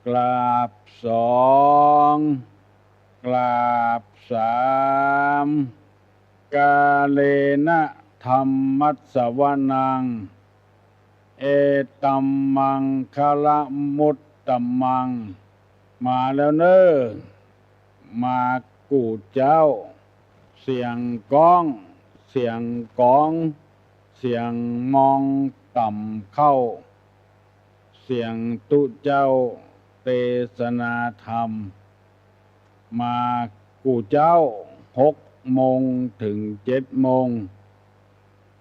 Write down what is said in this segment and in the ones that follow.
กราบสองกราบสามกาเลนะธัมมัสสวนังเอตัมมังคะละมุตตัมมังมาแล้วเนอ้อมากูเจ้าเสียงก้องเสียงกองเสียงมองต่ำเข้าเสียงตุเจ้าเทศนาธรรมมากูเจ้า6 โมงถึง7 โมง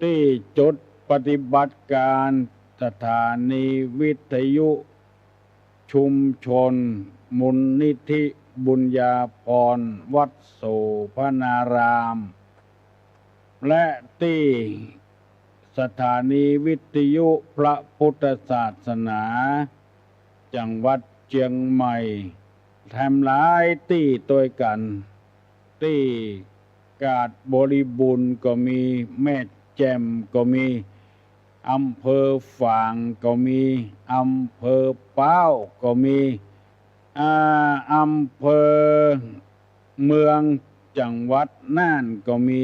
ที่จุดปฏิบัติการสถานีวิทยุชุมชนมูลนิธิบุญญาภรณ์วัดโสภณารามและที่สถานีวิทยุพระพุทธศาสนาจังหวัดเชียงใหม่ทำหลายที่ตัวกันที่กาดบริบูรณ์ก็มีแม่แจ่มก็มีอำเภอฝางก็มีอำเภอป้าวก็มีอำเภอเมืองจังหวัดน่านก็มี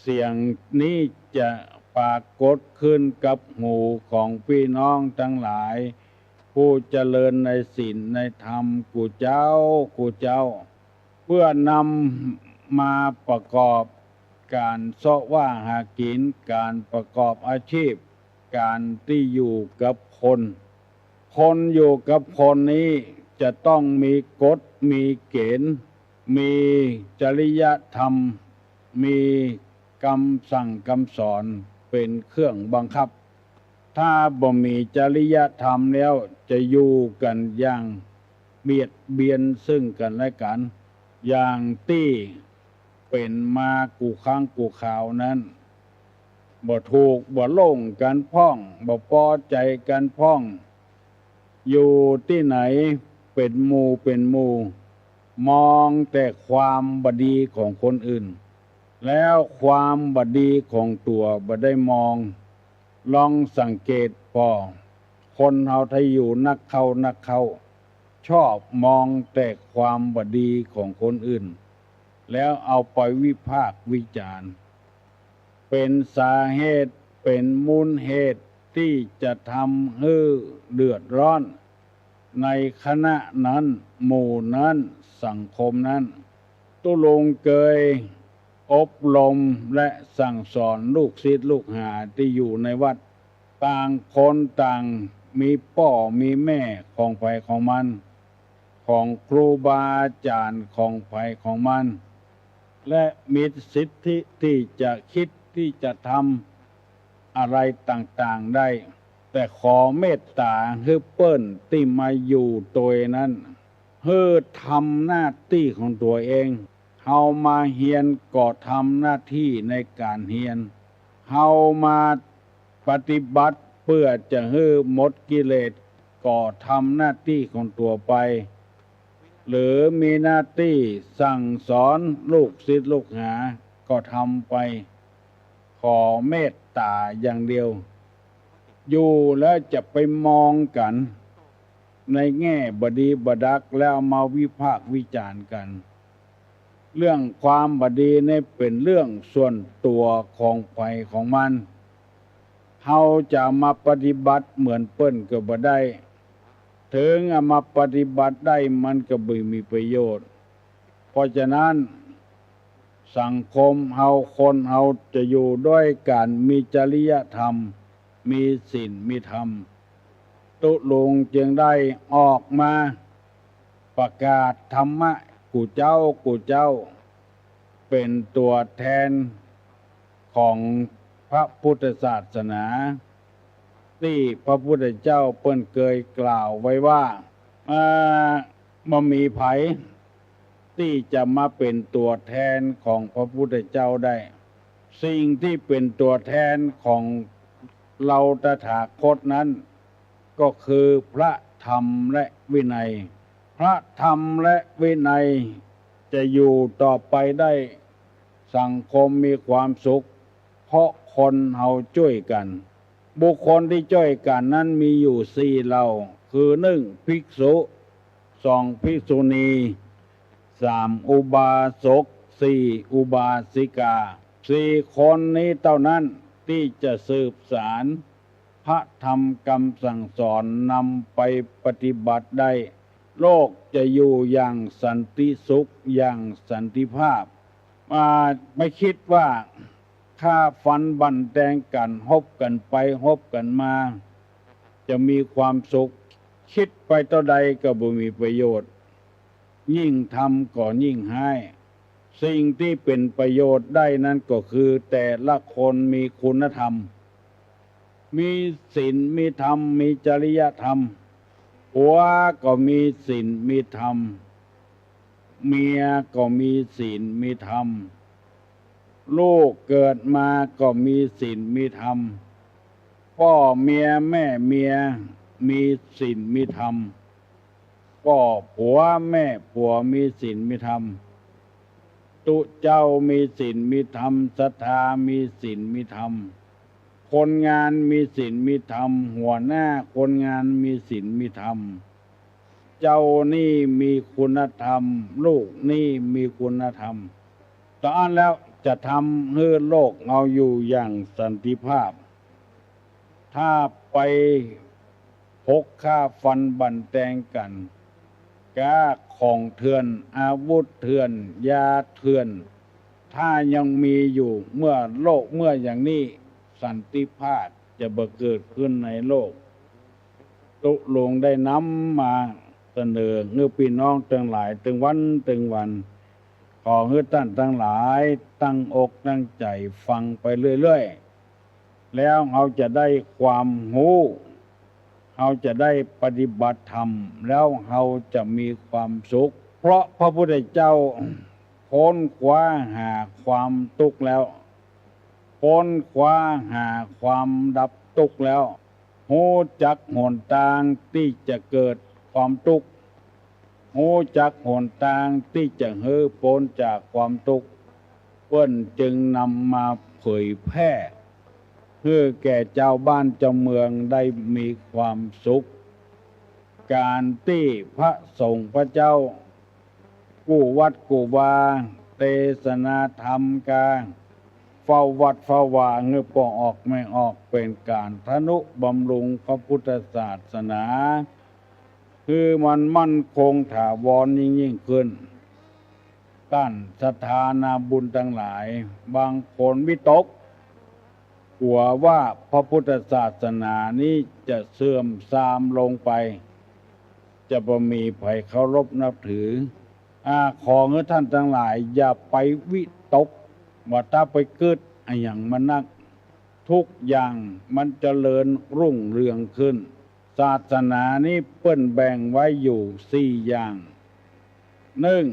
เสียงนี้จะปรากฏขึ้นกับหูของพี่น้องทั้งหลายผู้เจริญในศีลในธรรมกูเจ้าเพื่อนำมาประกอบการเสาะว่าหากินการประกอบอาชีพการที่อยู่กับคนอยู่กับคนนี้จะต้องมีกฎมีเกณฑ์มีจริยธรรมมีคำสั่งคำสอนเป็นเครื่องบังคับถ้าบ่มีจริยธรรมแล้วจะอยู่กันอย่างเบียดเบียนซึ่งกันและกันอย่างที่เป็นมากูค้างกูข่าวนั้นบ่ถูกบ่ลงกันพ้องบ่พอใจกันพ้องอยู่ที่ไหนเป็นหมู่มองแต่ความบดีของคนอื่นแล้วความบดีของตัวบ่ได้มองลองสังเกตพอคนเฮาไทยอยู่นักเข้าชอบมองแต่ความบดีของคนอื่นแล้วเอาไปวิพากษ์วิจารณ์เป็นสาเหตุเป็นมูลเหตุที่จะทำให้เดือดร้อนในคณะนั้นหมู่นั้นสังคมนั้นตุลงเกยอบรมและสั่งสอนลูกศิษย์ลูกหาที่อยู่ในวัดต่างคนต่างมีพ่อมีแม่ของไผของมันของครูบาอาจารย์ของไผของมันและมีสิทธิที่จะคิดที่จะทำอะไรต่างๆได้แต่ขอเมตตาให้เปิ้นที่มาอยู่ตัวนั้นให้ทำหน้าที่ของตัวเองเฮามาเฮียนก็ทำหน้าที่ในการเฮียนเฮามาปฏิบัติเพื่อจะให้หมดกิเลสก็ทำหน้าที่ของตัวไปหรือมีหน้าที่สั่งสอนลูกศิษย์ลูกหาก็ทำไปขอเมตตาอย่างเดียวอยู่แล้วจะไปมองกันในแง่บดีบดักแล้วมาวิพากษ์วิจารณ์กันเรื่องความบดีนี่เป็นเรื่องส่วนตัวของไผของมันเฮาจะมาปฏิบัติเหมือนเปิ้นก็บ่ได้ถึงเอามาปฏิบัติได้มันก็บ่มีประโยชน์เพราะฉะนั้นสังคมเฮาคนเฮาจะอยู่ด้วยการมีจริยธรรมมีศีลมีธรรมตุลงจึงได้ออกมาประกาศธรรมะกูเจ้าเป็นตัวแทนของพระพุทธศาสนาที่พระพุทธเจ้าเปิ้นเคยกล่าวไว้ว่าบ่มีไผที่จะมาเป็นตัวแทนของพระพุทธเจ้าได้สิ่งที่เป็นตัวแทนของเราตถาคตนั้นก็คือพระธรรมและวินัยพระธรรมและวินัยจะอยู่ต่อไปได้สังคมมีความสุขเพราะคนเฮาช่วยกันบุคคลที่ช่วยกันนั้นมีอยู่4เหล่าคือ1ภิกษุ 2ภิกษุณี3อุบาสก4อุบาสิกา4คนนี้เท่านั้นที่จะสืบสารพระธรรมคำสั่งสอนนำไปปฏิบัติได้โลกจะอยู่อย่างสันติสุขอย่างสันติภาพไม่คิดว่าฆ่าฟันบั่นแทงกันฮบกันไปฮบกันมาจะมีความสุขคิดไปเท่าใดก็บ่มีประโยชน์ยิ่งทำก็ยิ่งให้สิ่งที่เป็นประโยชน์ได้นั้นก็คือแต่ละคนมีคุณธรรมมีศีลมีธรรมมีจริยธรรมผัวก็มีศีลมีธรรมเมียก็มีศีลมีธรรมลูกเกิดมาก็มีศีลมีธรรมพ่อเมียแม่เมียมีศีลมีธรรมพ่อผัวแม่ผัวมีศีลมีธรรมตุเจ้ามีศีลมีธรรมศรัทธามีศีลมีธรรมคนงานมีศีลมีธรรมหัวหน้าคนงานมีศีลมีธรรมเจ้านี่มีคุณธรรมลูกนี่มีคุณธรรมตอนแล้วจะทำให้โลกเอาอยู่อย่างสันติภาพถ้าไปพกฆ่าฟันบั่นแทงกันก้าของเถื่อนอาวุธเถื่อนยาเถื่อนถ้ายังมีอยู่เมื่อโลกเมื่ออย่างนี้สันติภาพจะบังเกิดขึ้นในโลกตุลงได้นำมาเสนอเงื่อพี่น้องทั้งหลายถึงวันขอให้ท่านทั้งหลายตั้งอกตั้งใจฟังไปเรื่อยๆแล้วเราจะได้ความรู้เราจะได้ปฏิบัติธรรมแล้วเราจะมีความสุขเพราะพระพุทธเจ้าค้นคว้าหาความทุกข์แล้วค้นคว้าหาความดับทุกข์แล้วรู้จักหนทางที่จะเกิดความทุกข์รู้จักหนทางที่จะพ้นจากความทุกข์เพิ่นจึงนำมาเผยแพร่เพื่อแก่เจ้าบ้านเจ้าเมืองได้มีความสุขการที่พระสงฆ์พระเจ้ากู้วัดกู้วาเทศนาธรรมกาเฝ้าวัดเฝ้าวาเงือปอออกไม่ออกเป็นการทนุบำรุงพระพุทธศาสนาคือมันมั่นคงถาวรยิ่งขึ้นต้านศรัทธานาบุญทั้งหลายบางคนวิตกกลัวว่าพระพุทธศาสนานี้จะเสื่อมทรามลงไปจะบ่มีไผเคารพนับถือขอให้ท่านทั้งหลายอย่าไปวิตกว่าถ้าไปเกิดอย่างมันนักทุกอย่างมันเจริญรุ่งเรืองขึ้นศาสนานี้เปิ้นแบ่งไว้อยู่4อย่าง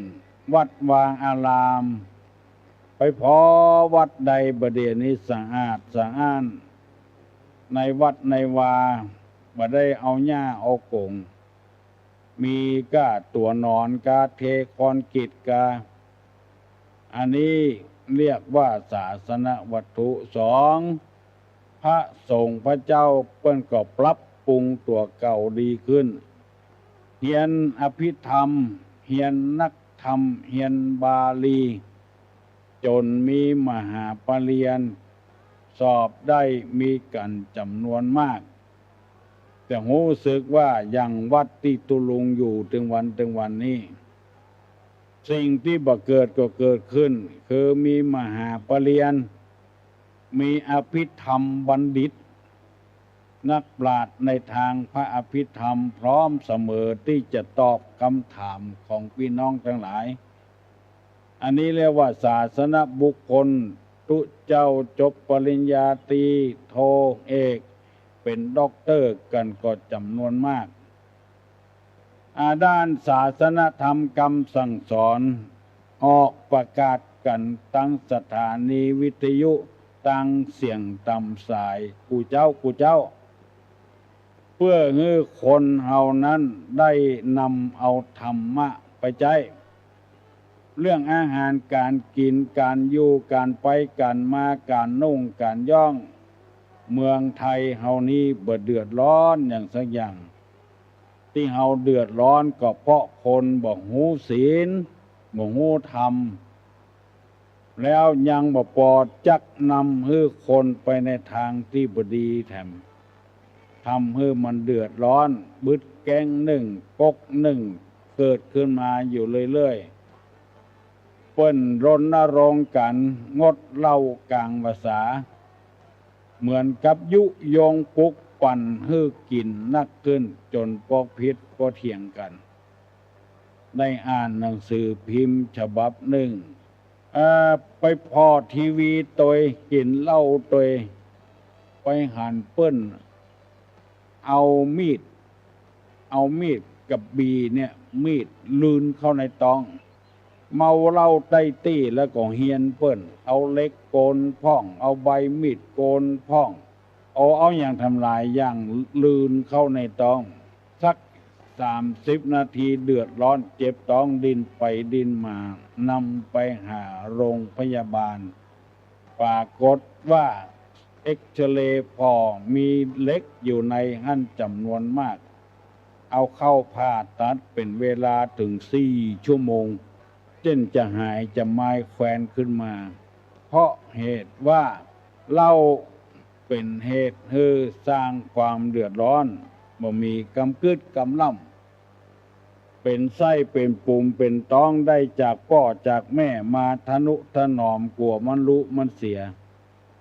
1วัดวาอารามไปพอวัดใดประเดี๋ยวนี้สะอาดสะอ้านในวัดในวาบ่ได้เอาหญ้าเอากงมีก้าตัวนอนกาเทคอนกรีตกาอันนี้เรียกว่าศาสนวัตถุ2พระสงฆ์พระเจ้าเปิ้นก็ปรับปรุงตัวเก่าดีขึ้นเรียนอภิธรรมเรียนนักธรรมเรียนบาลีจนมีมหาปริญญาสอบได้มีกันจำนวนมากแต่รู้สึกว่าอย่างวัดที่ตุลุงอยู่ถึงวันนี้สิ่งที่บ่เกิดก็เกิดขึ้นคือมีมหาปริญญามีอภิธรรมบัณฑิตนักปราชญ์ในทางพระอภิธรรมพร้อมเสมอที่จะตอบคำถามของพี่น้องทั้งหลายอันนี้เรียกว่าศาสนบุคคลตุเจ้าจบปริญญาตรีโทเอกเป็นด็อกเตอร์กันก็จำนวนมากด้านศาสนธรรมคำสั่งสอนออกประกาศกันตั้งสถานีวิทยุตั้งเสียงตำสายกูเจ้าเพื่อให้คนเฮานั้นได้นำเอาธรรมะไปใช้เรื่องอาหารการกินการอยู่การไปการมาการนุ่งการย่องเมืองไทยเฮานี้บ่เดือดร้อนอย่างสักอย่าง ที่เฮาเดือดร้อนก็เพราะคนบ่ฮู้ศีลบ่ฮู้ธรรมแล้วยังบ่ปอดจักนำให้คนไปในทางที่บ่ดีแถมทำให้มันเดือดร้อนบึดแก๊งหนึ่งก๊กหนึ่งเกิดขึ้นมาอยู่เรื่อยๆเปิ้นรณรงค์กันงดเหล้ากลางภาษาเหมือนกับยุยงปลุกปั่นให้กินนักขึ้นจนปอกพิษก็เถียงกันได้อ่านหนังสือพิมพ์ฉบับหนึ่งไปพอทีวีตัวกินเหล้าตัวไปหันเปิ้นเอามีดกับบีเนี่ยมีดลืนเข้าในตองเมาเหล้าใต้ตี้แล้วก็เฮียนเปิ้นเอาเล็กโกนพ่องเอาใบมีดโกนพ่องเอาอย่างทำลายอย่างลืนเข้าในตองสัก30 นาทีเดือดร้อนเจ็บท้องดินไปดินมานำไปหาโรงพยาบาลปรากฏว่าเอ็กซเรย์พอมีเล็กอยู่ในหั่นจำนวนมากเอาเข้าผ่าตัดเป็นเวลาถึง4 ชั่วโมงเจนจะหายจะไม้แควนขึ้นมาเพราะเหตุว่าเหล้าเป็นเหตุให้สร้างความเดือดร้อนบ่มีกำกึดกำล่ำเป็นไส้เป็นปุ่มเป็นต้องได้จากพ่อจากแม่มาทนุถนอมกลัวมันรู้มันเสีย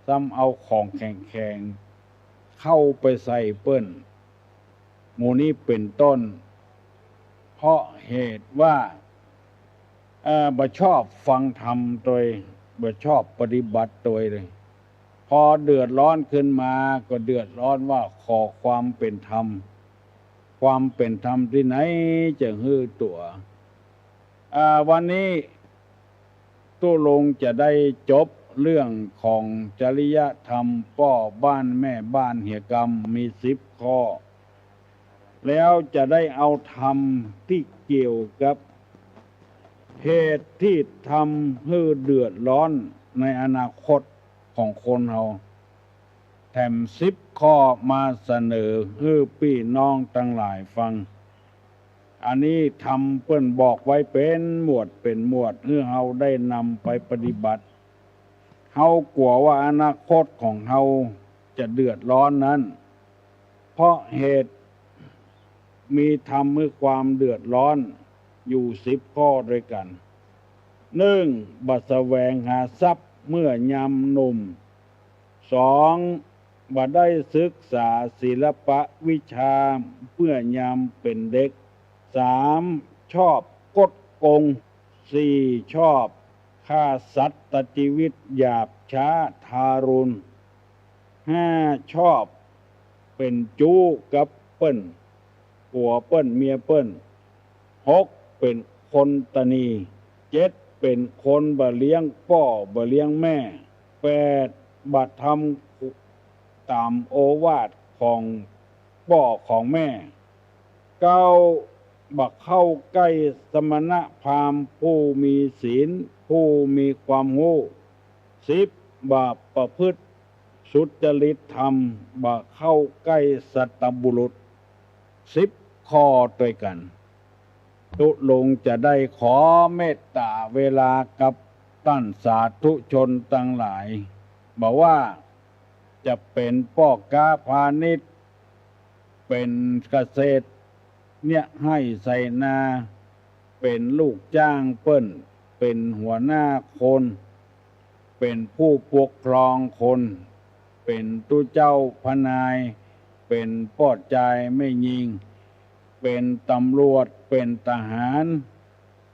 ซ้ำเอาของแข็งๆเข้าไปใส่เปิ้นหมู่นี้เป็นต้นเพราะเหตุว่าบ่ชอบฟังธรรมตัวบ่ชอบปฏิบัติตัวเลยพอเดือดร้อนขึ้นมาก็เดือดร้อนว่าขอความเป็นธรรมความเป็นธรรมที่ไหนจะฮื้อตัววันนี้ตู้ลงจะได้จบเรื่องของจริยธรรมป้อบ้านแม่บ้านเหียกรรมมี10 ข้อแล้วจะได้เอาธรรมที่เกี่ยวกับเหตุที่ทำให้เดือดร้อนในอนาคตของคนเราแถม10 ข้อมาเสนอให้พี่น้องทั้งหลายฟังอันนี้ทำเปิ้นบอกไว้เป็นหมวดเป็นหมวดให้เราได้นำไปปฏิบัติเรากลัวว่าอนาคตของเราจะเดือดร้อนนั้นเพราะเหตุมีทำให้ความเดือดร้อนอยู่10 ข้อด้วยกัน 1. บ่แสวงหาทรัพย์เมื่อยามหนุ่ม 2. บ่ได้ศึกษาศิลปะวิชาเมื่อยามเป็นเด็ก 3. ชอบกฎโกง 4. ชอบฆ่าสัตว์ตัดชีวิตหยาบช้าทารุณ 5. ชอบเป็นจู้กับเปิ้นผัวเปิ้นเมียเปิ้น 6. เป็นคนตนี 7. เป็นคนบ่เลี้ยงพ่อบ่เลี้ยงแม่ 8. บ่ทำตามโอวาทของพ่อของแม่ 9. บ่เข้าใกล้สมณพราหมณ์ผู้มีศีลผู้มีความรู้ 10. บ่ประพฤติสุจริตธรรมบ่เข้าใกล้สัตบุรุษ10 ข้อด้วยกันตุลงจะได้ขอเมตตาเวลากับท่านสาธุชนทั้งหลายบอกว่าจะเป็นพ่อค้าพาณิชย์เป็นเกษตรเนี่ยให้ใส่นาเป็นลูกจ้างเปิ้นเป็นหัวหน้าคนเป็นผู้ปกครองคนเป็นตู้เจ้าพนายเป็นปอดใจไม่ยิงเป็นตำรวจเป็นทหาร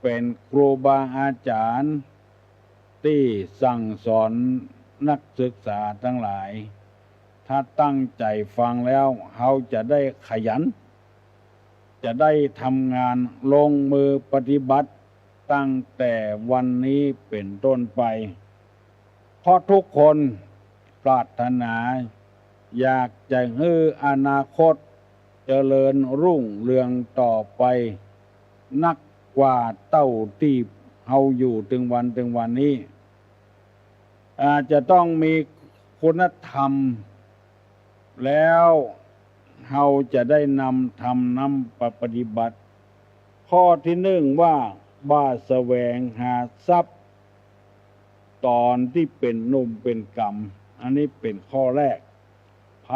เป็นครูบาอาจารย์ที่สั่งสอนนักศึกษาทั้งหลายถ้าตั้งใจฟังแล้วเขาจะได้ขยันจะได้ทำงานลงมือปฏิบัติตั้งแต่วันนี้เป็นต้นไปเพราะทุกคนปรารถนาอยากจะให้อนาคตเจริญรุ่งเรืองต่อไปนักกว่าเต้าที่เฮาอยู่ถึงวันนี้อาจจะต้องมีคุณธรรมแล้ว เฮาจะได้นำปฏิบัติ ข้อที่หนึ่งว่าบ้าแสวงหาทรัพย์ตอนที่เป็นหนุ่มเป็นกำอันนี้เป็นข้อแรกไผ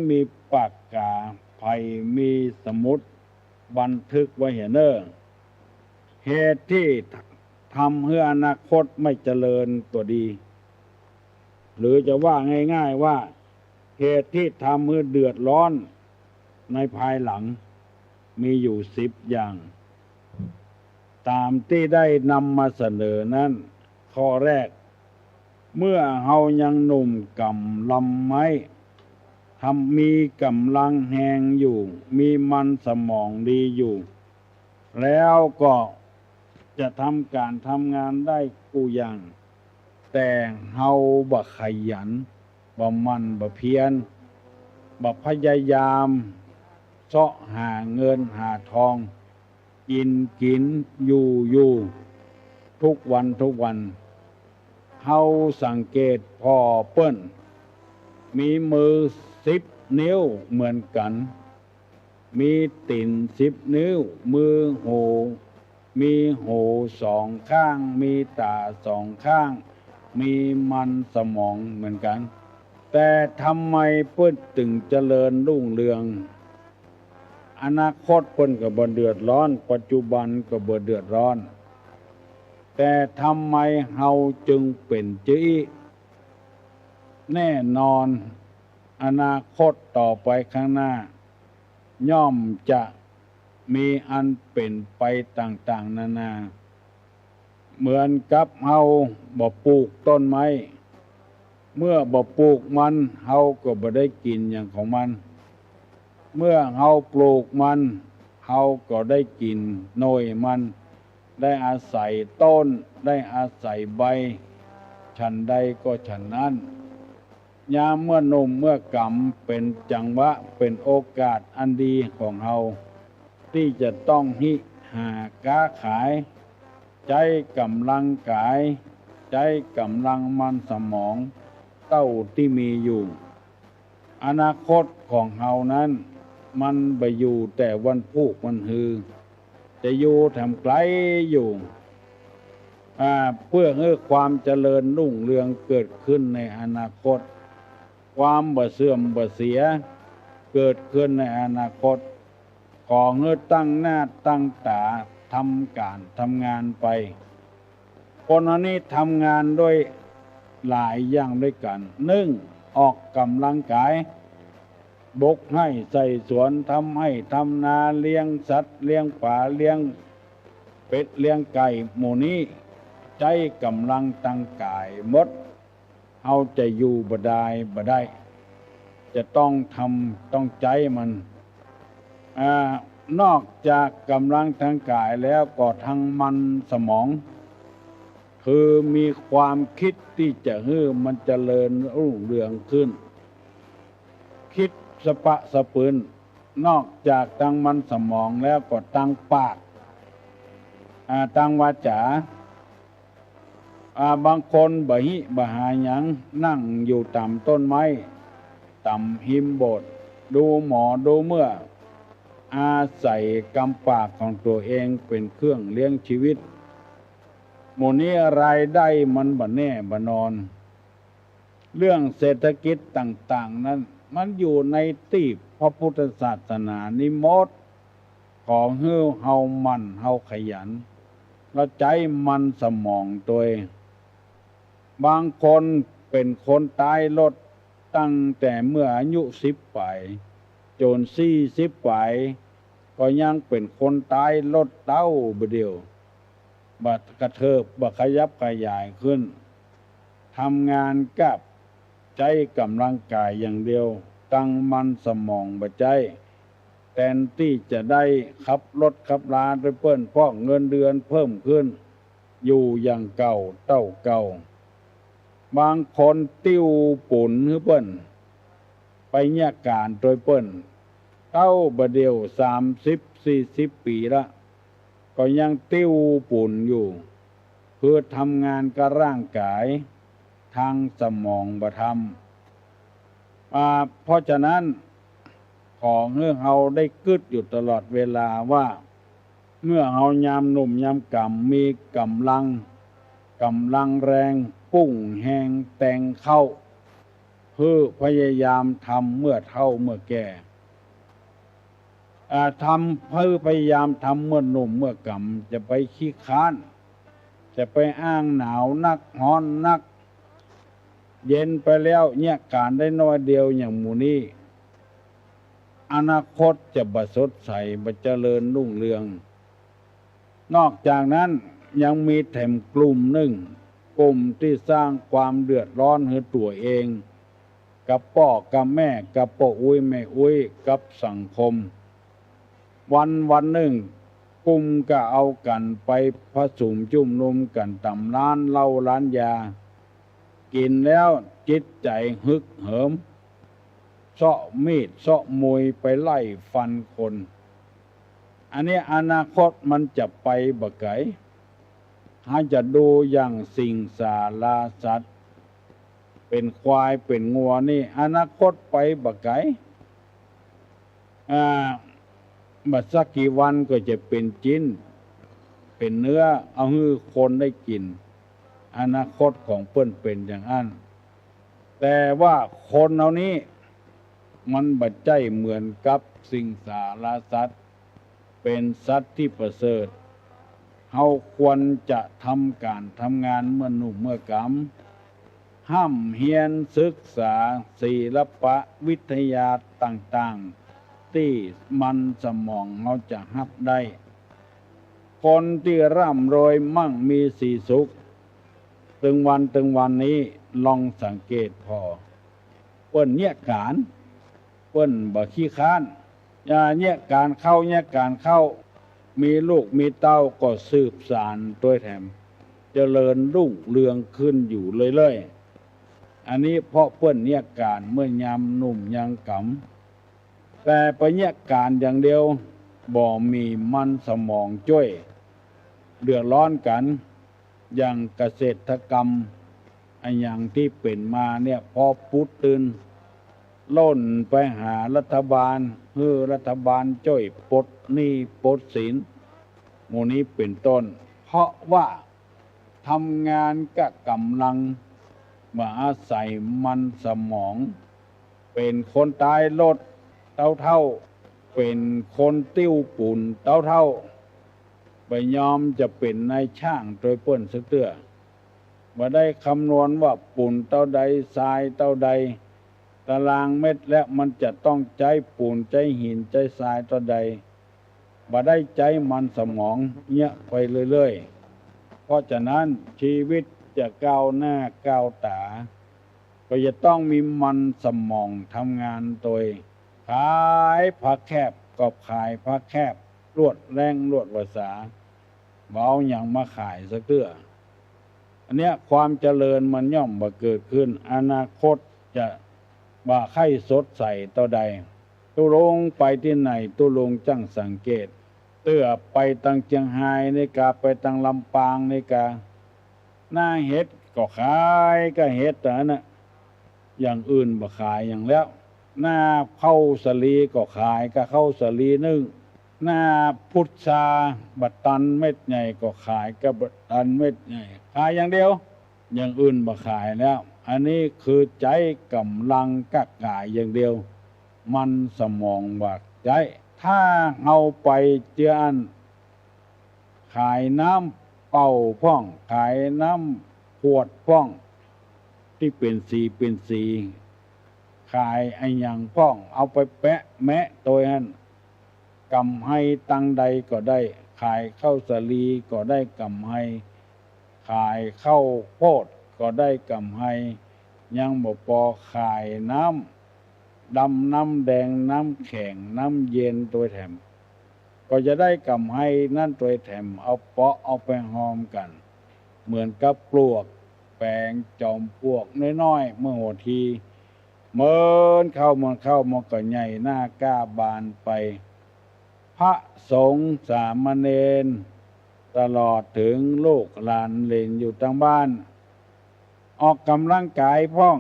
มีปากกาไผมีสมุดบันทึกไว้เห็นเหตุที่ทำให้อนาคตไม่เจริญตัวดี หรือจะว่าง่ายๆว่าเหตุที่ทำให้เดือดร้อนในภายหลังมีอยู่10 อย่าง ตามที่ได้นำมาเสนอนั้นข้อแรกเมื่อเฮายังหนุ่มกำลำไม้มีกำลังแหงอยู่มีมันสมองดีอยู่ แล้วก็จะทำการทำงานได้กูอย่างแต่เฮาบ่ขยันบ่มันบ่เพียรบ่พยายามเสาะหาเงินหาทองกินอยู่ทุกวันเฮาสังเกตพ่อเปิ้นมีมือ10 นิ้วเหมือนกันมีตีน10 นิ้วมือมีหู2 ข้างมีตา2 ข้างมีมันสมองเหมือนกันแต่ทำไมเพิ่นถึงเจริญรุ่งเรืองอนาคตเพิ่นก็บ่เดือดร้อนปัจจุบันก็บ่เดือดร้อนแต่ทำไมเฮาจึงเป็นจี้แน่นอนอนาคตต่อไปข้างหน้าย่อมจะมีอันเป็นไปต่างๆนานาเหมือนกับเฮาบ่ปลูกต้นไม้เมื่อบ่ปลูกมันเฮาก็บ่ได้กินอย่างของมันเมื่อเฮาปลูกมันเฮาก็ได้กินหน่วยมันได้อาศัยต้นได้อาศัยใบฉันใดก็ฉันนั้นยามเมื่อหนุ่มเมื่อกำเป็นจังหวะเป็นโอกาสอันดีของเฮาที่จะต้องหาค้าขายใจกำลังกายใจกำลังมันสมองเต้าที่มีอยู่อนาคตของเฮานั้นมันบ่อยู่แต่วันพุกวันฮือจะอยู่ทำไกลอยู่เพื่อให้ความเจริญรุ่งเรืองเกิดขึ้นในอนาคตความบ่เสื่อมบ่เสียเกิดขึ้นในอนาคตขอให้ตั้งหน้าตั้งตาทำการทำงานไปคนอันนี้ทำงานด้วยหลายอย่างด้วยกัน1ออกกำลังกายบกให้ใส่สวนทำให้ทำนาเลี้ยงสัตว์เลี้ยงป่าเลี้ยงเป็ดเลี้ยงไก่หมู่นี้ใจกำลังตั้งกายหมดเฮาจะอยู่บ่ได้จะต้องทำต้องใจมันนอกจากกำลังทางกายแล้วก็ทางมันสมองคือมีความคิดที่จะให้มันเจริญรุ่งเรืองขึ้นคิดสะปะสะปืนนอกจากทางมันสมองแล้วก็ทางปากทางวาจาบางคนบ่หาหยังนั่งอยู่ต่ำต้นไม้ต่ำหิมโบสถ์ดูหมอดูเมื่ออาศัยกำปากของตัวเองเป็นเครื่องเลี้ยงชีวิตหมู่นี้รายได้มันบ่แน่บ่นอนเรื่องเศรษฐกิจต่างๆนั้นมันอยู่ในตีบพระพุทธศาสนานิมดของเฮามันเฮาขยันแล้วใจมันสมองตัวเองบางคนเป็นคนตายรถตั้งแต่เมื่ออายุ10 ปีจน40 ปีก็ยังเป็นคนตายรถเต้าบ่เดียวบัดกระเทิบบัดขยับขยายขึ้นทำงานกับใจกำลังกายอย่างเดียวตั้งมันสมองบ่ใจแทนที่จะได้ขับรถขับลาด้วยเปิ้นเพราะเงินเดือนเพิ่มขึ้นอยู่อย่างเก่าเต้าเก่าบางคนติ้วปุ่นคือเปิ้นไปเนี่ยการโดยเปิ้นเต้าบ่เดียว30-40 ปีละก็ยังติ้วปุ่นอยู่เพื่อทำงานกับร่างกายทางสมองบ่ทำเพราะฉะนั้นข ของเมื่อเฮาได้กึดอยู่ตลอดเวลาว่าเมื่อเฮายามหนุ่มยามกำมีกำลังแรงปุ้งแหงแต่งเข้าเพื่อพยายามทำเมื่อเฒ่าเมื่อแก่ทำเพื่อพยายามทำเมื่อหนุ่มเมื่อกำจะไปขี้ค้านจะไปอ้างหนาวนักร้อนนักเย็นไปแล้วเนี่ยการได้น้อยเดียวอย่างหมู่นี้อนาคตจะบ่สดใสบ่เจริญรุ่งเรืองนอกจากนั้นยังมีแถมกลุ่มหนึ่งกลุ่มที่สร้างความเดือดร้อนให้ตัวเองกับพ่อกับแม่กับพ่ออุ้ยแม่อุ้ยกับสังคมวันหนึ่งกลุ่มก็เอากันไปผสมจุ่มนุมกันตำร้านเหล้าร้านยากินแล้วจิตใจฮึกเหิมเสาะมีดเสาะมวยไปไล่ฟันคนอันนี้อนาคตมันจะไปบ่ไกลถ้าจะดูอย่างสิ่งสาราสัตว์เป็นควายเป็นงัวนี่อนาคตไปบ่ไกลบัดสักกี่วันก็จะเป็นจิ้นเป็นเนื้อเอาให้คนได้กินอนาคตของเปิ้นเป็นอย่างนั้นแต่ว่าคนเหล่านี้มันบัดใจเหมือนกับสิ่งสาราสัตว์เป็นสัตว์ที่ประเสริฐเฮาควรจะทำการทำงานเมื่อหนุ่มเมื่อกำห้ามเฮียนศึกษาศิลปะวิทยาต่างๆที่มันสมองเราจะรับได้คนที่ร่ำรวยมั่งมีสีสุขตึงวันนี้ลองสังเกตพอเปิ้นเนี่ยการเปิ้นบ่ขี้ค้านเนี่ยการเข้ามีลูกมีเต้าก็สืบสานตัวแถมเจริญรุ่งเรืองขึ้นอยู่เรื่อยๆอันนี้เพราะเปิ้นเนี่ยการเมื่อยามหนุ่มยังกำแต่ไปเนี่ยการอย่างเดียวบ่มีมันสมองจ้วยเดือดร้อนกันอย่างเกษตรกรรมอย่างที่เป็นมาเนี่ยพอพุทธตื่นล้นไปหารัฐบาลเพื่อรัฐบาลช่วยปลดหนี้ปลดสินหมู่นี้เป็นต้นเพราะว่าทำงานก็กำลังมาอาศัยมันสมองเป็นคนตายรถเท่าเป็นคนติ้วปุ่นเท่าไปยอมจะเป็นนายช่างโดยเปิ้นสักเตื้อบ่ได้คำนวณว่าปุ่นเท่าใดทรายเท่าใดตารางเม็ดและมันจะต้องใจปูนใจหินใจทรายต่อใดบ่ได้ใจมันสมองเนี่ยไปเรื่อยๆเพราะฉะนั้นชีวิตจะก้าวหน้าก้าวตาก็จะต้องมีมันสมองทำงานโดยขายผักแคบก็ขายผักแคบรวดแรงรวดภาษาเบาอย่างมาขายสักเตื้ออันเนี้ยความเจริญมันย่อมบ่เกิดขึ้นอนาคตจะว่าไข่สดใสต่อใดตุลงไปที่ไหนตุลงจังสังเกตเตื้อไปตังเชียงไฮ้ในกาไปตังลำปางในกาหน้าเห็ดก็ขายก็เห็ดแต่น่ะอย่างอื่นบ่ขายอย่างแล้วหน้าเข้าสลีก็ขายก็เข้าสลีนึ่งหน้าพุทราบัดตันเม็ดใหญ่ก็ขายก็บัดตันเม็ดใหญ่ขายอย่างเดียวอย่างอื่นบ่ขายแล้วอันนี้คือใจกำลังกักกายอย่างเดียวมันสมองบักใจถ้าเอาไปเจือนขายน้ำเป่าพ่องขายน้ำขวดพ่องที่เป็นสีขายไอ้อย่างพ่องเอาไปแปะแมะตัวนั้นกำให้ตังใดก็ได้ขายข้าวสาลีก็ได้กำให้ขายข้าวโพดก็ได้กำให้ยังบ่พอขายน้ำดำน้ำแดงน้ำแข็งน้ำเย็นตัวแถมก็จะได้กำให้นั่นตัวแถมเอาเปาะเอาไปหอมกันเหมือนกับปลวกแปลงจอมปลวกน้อยๆเมื่อหัวทีเมินเข้ามันก็ใหญ่หน้ากล้าบานไปพระสงฆ์สามเณรตลอดถึงลูกหลานเล่นอยู่ทางบ้านออกกำลังกายพ่อง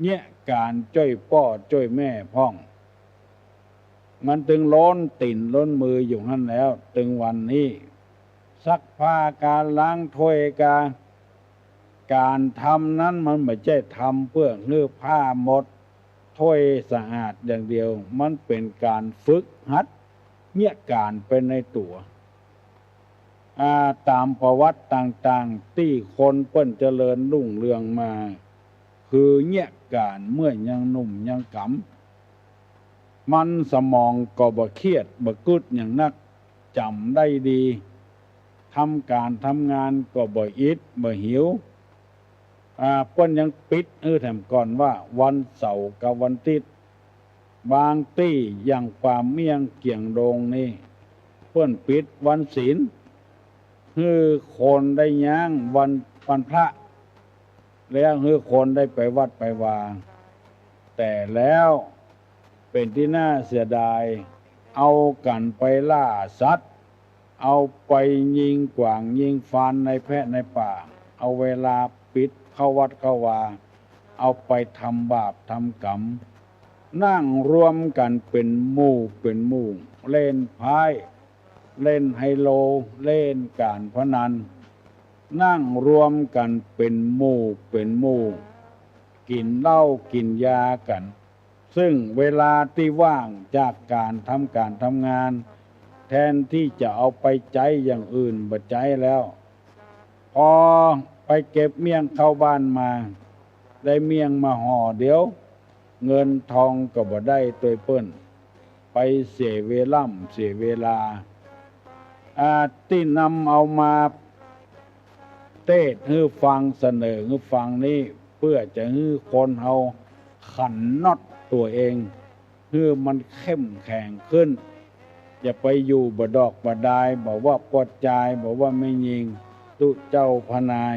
เนี่ยการจ้อยพ่อจ้อยแม่พ่อง มันตึงล้นติ่นล้นมืออยู่นั่นแล้วตึงวันนี้ซักผ้าการล้างถ้วยการทำนั้นมันไม่ใช่ทำเพื่อเนื้อผ้าหมดถ้วยสะอาดอย่างเดียวมันเป็นการฝึกหัดเนี่ยการเป็นในตัวตามประวัติต่างๆที่คนเปิ้นเจริญรุ่งเรืองมาคือเนี่ยการเมื่อยังหนุ่มยังกำมันสมองก็บ่เครียดบ่กึดอย่างนักจำได้ดีทำการทำงานก็บ่อิดบ่หิวเปิ้นยังปิดแถมก่อนว่าวันเสาร์กับวันอาทิตย์บางที่อย่างป่าเมี่ยงเกี่ยงโดงนี่เปิ้นปิดวันศีลคือคนได้ย่างวันพระแล้วคือคนได้ไปวัดไปวาแต่แล้วเป็นที่น่าเสียดายเอากันไปล่าสัตว์เอาไปยิงกว่างยิงฟันในแพะในป่าเอาเวลาปิดเข้าวัดเข้าวาเอาไปทำบาปทำกรรมนั่งรวมกันเป็นหมู่เล่นไพ่เล่นไฮโลเล่นการพนันนั่งรวมกันเป็นหมู่กินเหล้ากินยากันซึ่งเวลาที่ว่างจากการทำงานแทนที่จะเอาไปใจอย่างอื่นบ่ใจแล้วพอไปเก็บเมี่ยงเข้าบ้านมาได้เมี่ยงมาห่อเดียวเงินทองก็บ่ได้ตัวเปิ้นไปเสียเวลาที่นำเอามาเทศน์ให้ฟังเสนอให้ฟังนี้เพื่อจะให้คนเฮาขันน็อตตัวเองให้มันเข้มแข็งขึ้นอย่าไปอยู่บ่ดอกบ่ดายบอกว่าปอดใจบอกว่าไม่ยิงตุเจ้าพนาย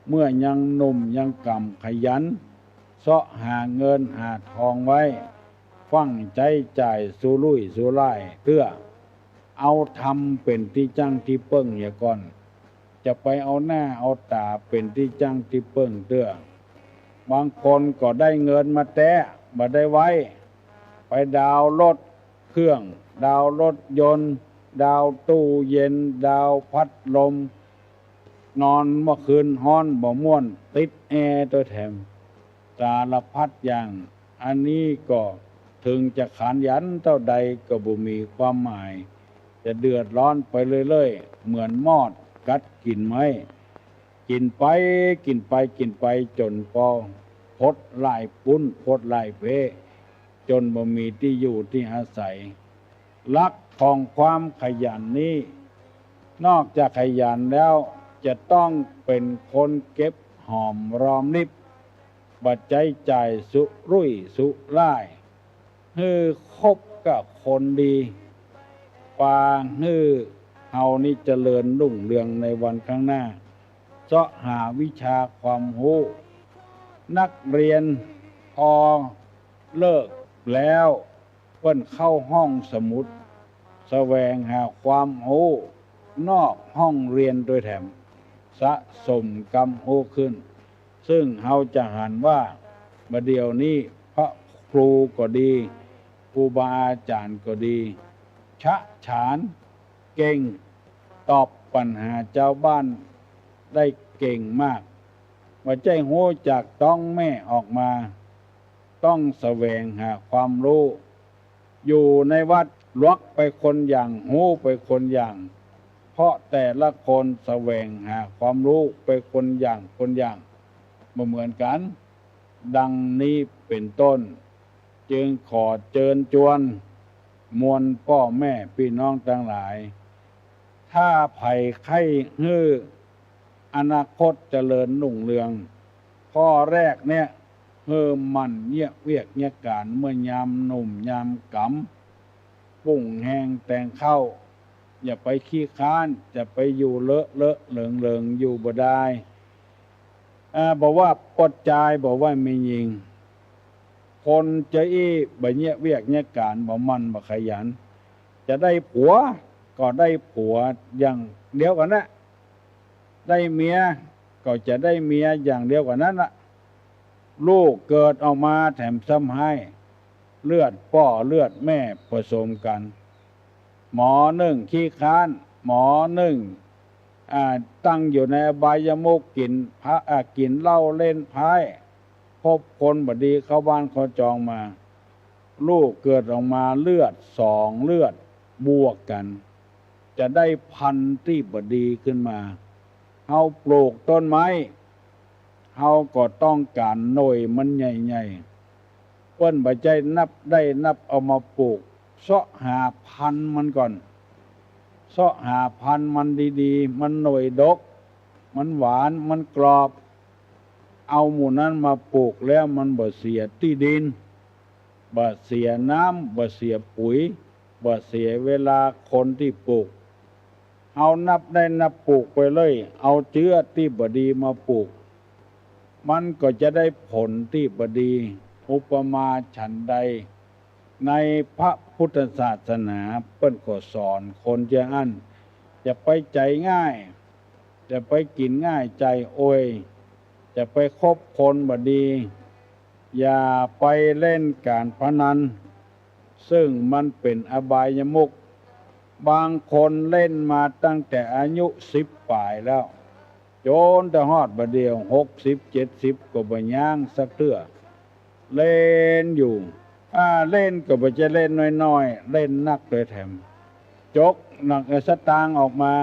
เมื่อยังหนุ่มยังกำขยันเสาะหาเงินหาทองไว้ฟังใจจ่ายสู้ลุยสู้ไล่เพื่อเอาทำเป็นที่จังที่เปิ้งอย่าก่อนจะไปเอาหน้าเอาตาเป็นที่จังที่เปิ้งเตื้อบางคนก็ได้เงินมาแตะบ่ได้ไว้ไปดาวรถเครื่องดาวรถยนต์ดาวตู้เย็นดาวพัดลมนอนเมื่อคืนฮ้อนบ่ม่วนติดแอร์ตัวแถมสารพัดอย่างอันนี้ก็ถึงจะขยันเท่าใดก็บ่มีความหมายจะเดือดร้อนไปเรื่อยๆเหมือนมอดกัดกินไม้กินไปจนพอพดหลายปุ้นพดหลายเพจนบ่มีที่อยู่ที่อาศัยลักของความขยันนี้นอกจากขยันแล้วจะต้องเป็นคนเก็บหอมรอมริบบัดใจจ่ายสุรุ่ยสุร่ายฮือคบกับคนดีปางฮือเฮานี่เจริญรุ่งเรืองในวันข้างหน้าเสาะหาวิชาความรู้นักเรียนพอเลิกแล้วเพิ่นเข้าห้องสมุดแสวงหาความรู้นอกห้องเรียนโดยแถมสะสมกรรมรู้ขึ้นซึ่งเฮาจะหันว่าบัดเดี๋ยวนี้พระครูก็ดีครูบาอาจารย์ก็ดีฉะฉานเก่งตอบปัญหาเจ้าบ้านได้เก่งมากว่าใจหูจากต้องแม่ออกมาต้องแสวงหาความรู้อยู่ในวัดลวกไปคนอย่างหูไปคนอย่างเพราะแต่ละคนแสวงหาความรู้ไปคนอย่างบ่เหมือนกันดังนี้เป็นต้นจึงขอเชิญชวนมวลพ่อแม่พี่น้องทั้งหลายถ้าไผ่ไข้ฮื้ออนาคตเจริญรุ่งเรืองข้อแรกเนี่ยมันเงียเวียกเงียการเมื่อยามหนุ่มยามกำปุ่งแหงแต่งเข้าอย่าไปขี้ค้านจะไปอยู่เลอะเหลิงอยู่บ่ได้บอกว่าปดใจบอกว่าไม่ยิงคนจะบ่เงียเวียกเงียการบ่มันบ่ขยันจะได้ผัวก็ได้ผัวอย่างเดียวกันนะได้เมียก็จะได้เมียอย่างเดียวกันนั้นละลูกเกิดออกมาแถมซ้ำให้ เลือดพ่อเลือดแม่ผสมกันหมอหนึ่งขี้ค้านหมอหนึ่งตั้งอยู่ในอบายมุขกินกินเหล้าเล่นไพ่พบคนบดีเข้าบ้านเขาจองมาลูกเกิดออกมาเลือดสองเลือดบวกกันจะได้พันธุ์ที่บดีขึ้นมาเฮาปลูกต้นไม้เฮาก็ต้องการหน่วยมันใหญ่ๆเปิ้นบ่ใจนับเอามาปลูกเสาะหาพันธุ์มันก่อนเสาะหาพันธุ์มันดีๆมันหน่วยดกมันหวานมันกรอบเอาหมู่นั้นมาปลูกแล้วมันบ่เสียที่ดินบ่เสียน้ำบ่เสียปุ๋ยบ่เสียเวลาคนที่ปลูกเอานับปลูกไปเลยเอาเชื้อที่บดีมาปลูกมันก็จะได้ผลที่บดีอุปมาฉันใดในพระพุทธศาสนาเปิ้นก็สอนคนจะจะไปใจง่ายจะไปกินง่ายใจโอยจะไปคบคนบดีอย่าไปเล่นการพนันซึ่งมันเป็นอบายมุขบางคนเล่นมาตั้งแต่อายุ10 ปลายแล้วโจนแต่ฮอดบัดเดียว60-70ก็บ่ย่างสักเทื่อเล่นอยู่เล่นก็บ่จะเล่นน้อยๆเล่นนักโดยแถมจกหนักสตางค์ออกมา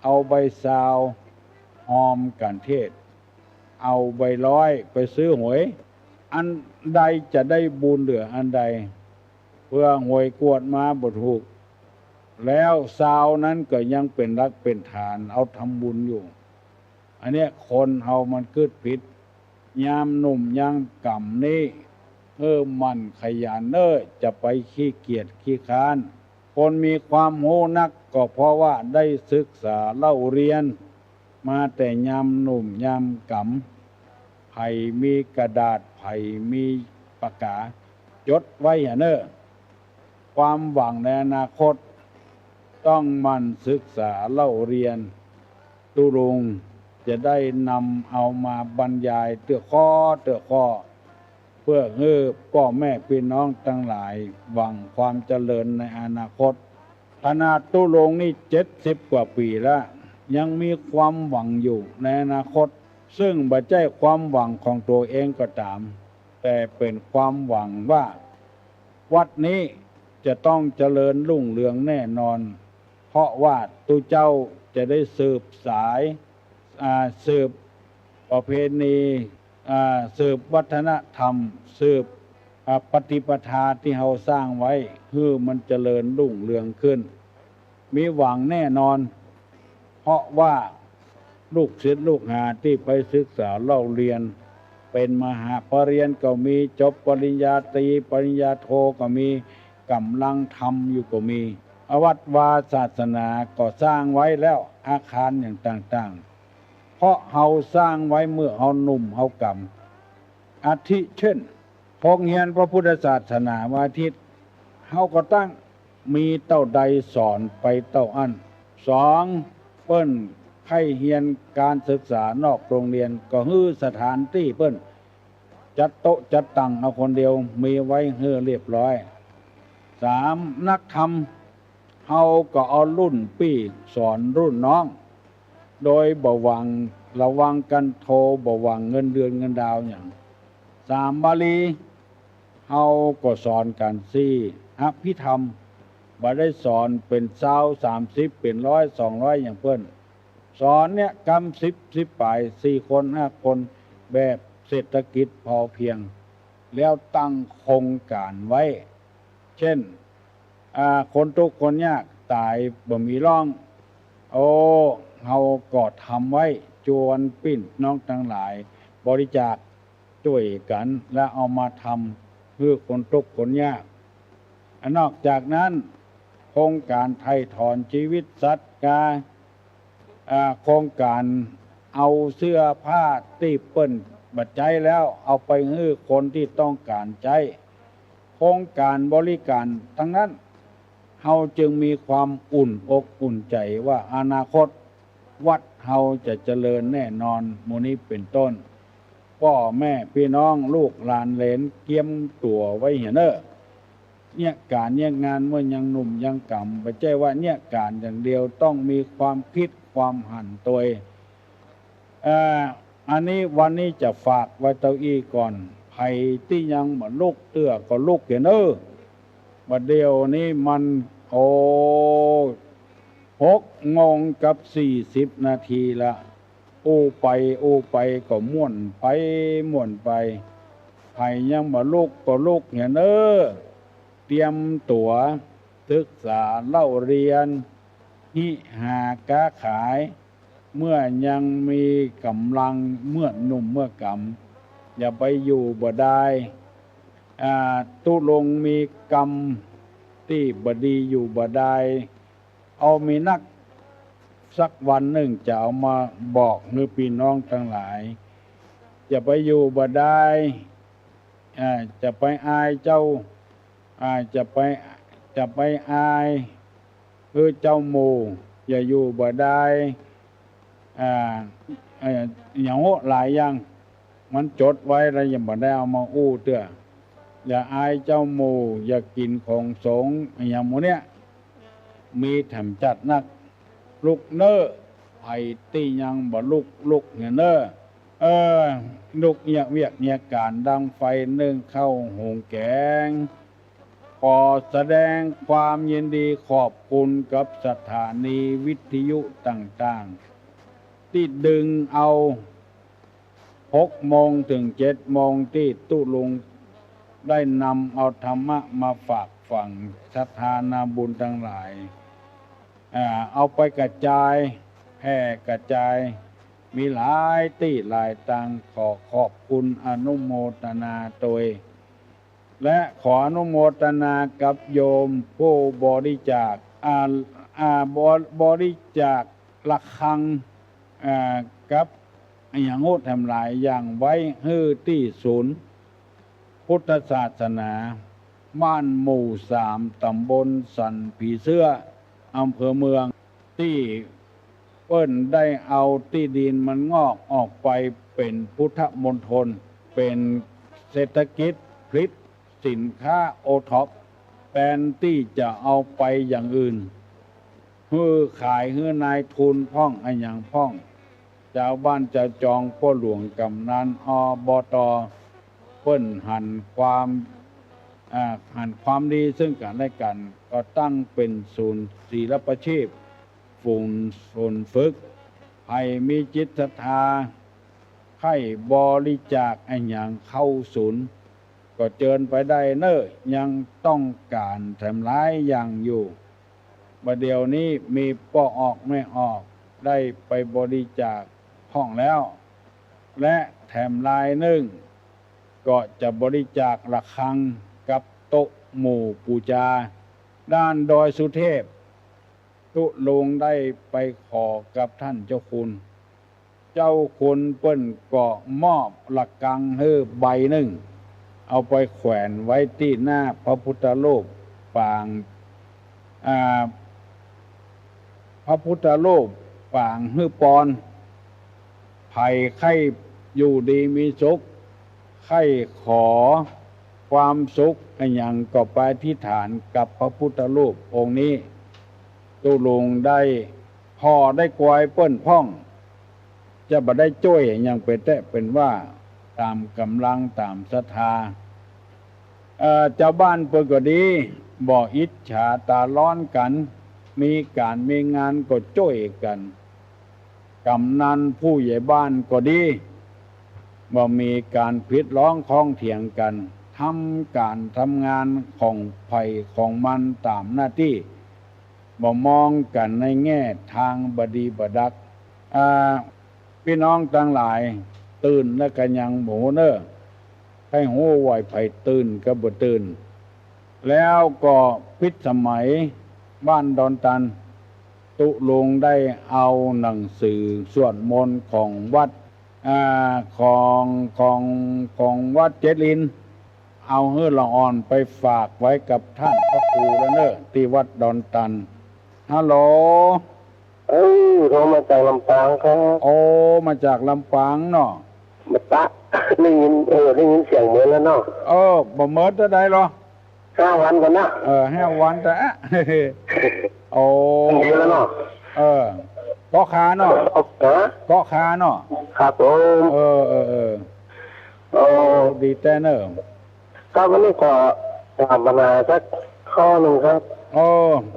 เอาใบซาวหอมกันเทศเอาใบร้อยไปซื้อหวยอันใดจะได้บุญเหลืออันใดเพื่อหวยกวดมาบ่ถูกแล้วซาวนั้นก็ยังเป็นรักเป็นฐานเอาทำบุญอยู่อันเนี้ยคนเฮามันคิดผิดยามหนุ่มยามกำนี้มันขยันจะไปขี้เกียจขี้ค้านคนมีความรู้นักก็เพราะว่าได้ศึกษาเล่าเรียนมาแต่ยามหนุ่มยามกำไผมีกระดาษไผมีปากกาจดไว้ความหวังในอนาคตต้องมันศึกษาเล่าเรียนตุรงจะได้นำเอามาบรรยายเตื้อข้อเพื่อให้พ่อแม่พี่น้องทั้งหลายหวังความเจริญในอนาคตขนาดตุรงนี่70 กว่าปีแล้วยังมีความหวังอยู่ในอนาคตซึ่งบ่ใช่ความหวังของตัวเองก็ตามแต่เป็นความหวังว่าวัดนี้จะต้องเจริญรุ่งเรืองแน่นอนเพราะว่าตุเจ้าจะได้สืบสายสืบประเพณีสืบวัฒนธรรมสืบปฏิปทาที่เราสร้างไว้ให้มันเจริญรุ่งเรืองขึ้นมีหวังแน่นอนเพราะว่าลูกศิษย์ลูกหาที่ไปศึกษาเล่าเรียนเป็นมหาปรริญญาก็มีจบปริญญาตรีปริญญาโทก็มีกำลังทำอยู่ก็มีวัดวาศาสนาก็สร้างไว้แล้วอาคารอย่างต่างๆเพราะเฮาสร้างไว้เมื่อเฮาหนุ่มเฮากำอาทิเช่นโรงเรียนพระพุทธศาสนาวันอาทิตย์เฮาก็ตั้งมีเต้าใดสอนไปเต้าอัน2เปิ้นให้เรียนการศึกษานอกโรงเรียนก็ฮื้อสถานที่เปิ้นจัดโต๊ะจัดตั้งเอาคนเดียวมีไว้ให้เรียบร้อย3นักธรรมเฮาก็เอารุ่นพี่สอนรุ่นน้องโดยบ่หวังระวังกันโทบ่หวังเงินเดือนเงินดาวอย่าง3บาลีเฮาก็สอนกัน4อภิธรรมบ่ได้สอนเป็น20 30เป็น100 200อย่างเพิ่นสอนเนี่ยกำ10ปลาย4คน5คนแบบเศรษฐกิจพอเพียงแล้วตั้งโครงการไว้เช่นคนทุกข์คนยากตายบ่มีร่องเฮาก็ทำไว้จวนปิ้นน้องทั้งหลายบริจาคช่วยกันและเอามาทำเพื่อคนทุกข์คนยากนอกจากนั้นโครงการไถ่ถอนชีวิตสัตว์โครงการเอาเสื้อผ้าที่เปิ้นบัดใจแล้วเอาไปให้คนที่ต้องการใช้โครงการบริการทั้งนั้นเฮาจึงมีความอุ่นอกอุ่นใจว่าอนาคตวัดเฮาจะเจริญแน่นอนหมู่นี้เป็นต้นพ่อแม่พี่น้องลูกหลานเหลนเกียมตัวไว้เห็น เนี่ยการเนี่ยงานเมื่อยังหนุ่มยังก่ำไม่ใช่ว่าเนี่ยการอย่างเดียวต้องมีความคิดความหันตัวอันนี้วันนี้จะฝากไว้เต้าอี้ก่อนไผที่ยังบ่ลุกเตื้อก็ลุกเห็นบัดเดียวนี้มัน6:40 นาทีละโอ้ไปก็ม่วนไปไผยังบ่ลุกก็ลุกเห็นเตรียมตัวศึกษาเล่าเรียนหิหาค้าขายเมื่อยังมีกำลังเมื่อหนุ่มเมื่อกำอย่าไปอยู่บ่ได้ตุลงมีกรรมที่บดีอยู่บ่ได้เอามีนักสักวันหนึ่งจะเอามาบอกให้พี่น้องทั้งหลายจะไปอยู่บ่ได้จะไปอายเจ้าจะไปอายเจ้าหมู่อย่าอยู่บ่ได้อย่างหลายอย่างมันจดไว้แล้วยังบ่ได้เอามาอู้เตื้ออย่าอายเจ้าหมู่อย่ากินของสงฆ์อย่างหมู่เนี้ยมีแถมจัดนักลุกไผตียังบ่ลุกเนี่ยลุกเนี่ยเวียกเนี่ยการดังไฟนึ่งข้าวหุงแกงขอแสดงความยินดีขอบคุณกับสถานีวิทยุต่างๆที่ดึงเอา6 โมงถึง 7 โมงที่ตุลุงได้นำเอาธรรมะมาฝากฝังศรัทธานาบุญทั้งหลายเอาไปกระจายแผ่กระจายมีหลายที่หลายตังขอบคุณอนุโมทนาโดยและขออนุโมทนากับโยมผู้บริจาคบริจาคละครังกับอย่างงดทำหลายอย่างไว้ฮื้อที่ศูนย์พุทธศาสนาบ้านหมู่ 3ตำบลสันผีเสื้ออำเภอเมืองที่เปิ้นได้เอาที่ดินมันงอกออกไปเป็นพุทธมณฑลเป็นเศรษฐกิจพลิตสินค้าโอท็อปแทนที่จะเอาไปอย่างอื่นฮื้อขายฮื้อนายทุนพ่องอย่างพ่องชาวบ้านจะจองพ่อหลวงกำนันอบต.เปิ้นหันความดีซึ่งกันและกันก็ตั้งเป็นศูนย์ศิลปาชีพฝูนฝึกให้มีจิตศรัทธาให้บริจาคอย่างเข้าศูนย์ก็เจิญไปได้ยังต้องการแถมหลายอย่างอยู่บัดเดี๋ยวนี้มีป้อออกไม่ออกได้ไปบริจาคห้องแล้วและแถมลายหนึ่งก็จะบริจาคระฆังกับโต๊ะหมู่ปูจาด้านดอยสุเทพตุลงได้ไปขอกับท่านเจ้าคุณเปิ้นก็มอบระฆังให้ใบหนึ่งเอาไปแขวนไว้ที่หน้าพระพุทธรูปปางพระพุทธรูปปางฮื้อปอนภัยไข้อยู่ดีมีสุขไข้ขอความสุขอย่างก็ไปอธิษฐานกับพระพุทธรูปองค์นี้ตุลุงได้พอได้กวายเปิ้นพ่องจะบ่ได้จ้วยอย่างเป็นว่าตามกำลังตามศรัทธาเจ้าบ้านเปิ้นก็ดีบ่อิจฉาตาร้อนกันมีการมีงานก็จ้วยกันกำนันผู้ใหญ่บ้านก็ดีบ่มีการผิดร้องข้องเถียงกันทำการทำงานของไผของมันตามหน้าที่บ่มองกันในแง่ทางบดีบดักพี่น้องทั้งหลายตื่นและกันยังหมูให้หูไหวไผตื่นก็บ่ตื่นแล้วก็พิสมัยบ้านดอนตันตุลงได้เอาหนังสือสวดมนต์ของวัดของวัดเจริญเอาเฮือละอ่อนไปฝากไว้กับท่านพระครูแล้วที่วัดดอนตันฮัลโหลโทรมาจากลำปางครับโอ้มาจากลำปางเนาะมาตะได้ยินเสียงเหมือนแล้วเนาะบ่เหมือนจะได้หรอ 5 วันกันนะ 5 วันแต่ โอ้ ดีแล้วเนาะ เกาะคาเนาะ ฮะ เกาะคาเนาะ ครับผม เออ โอ้ ดีแต่เนอะ ครับวันนี้ขอถามปัญหาสักข้อหนึ่งครับ โอ้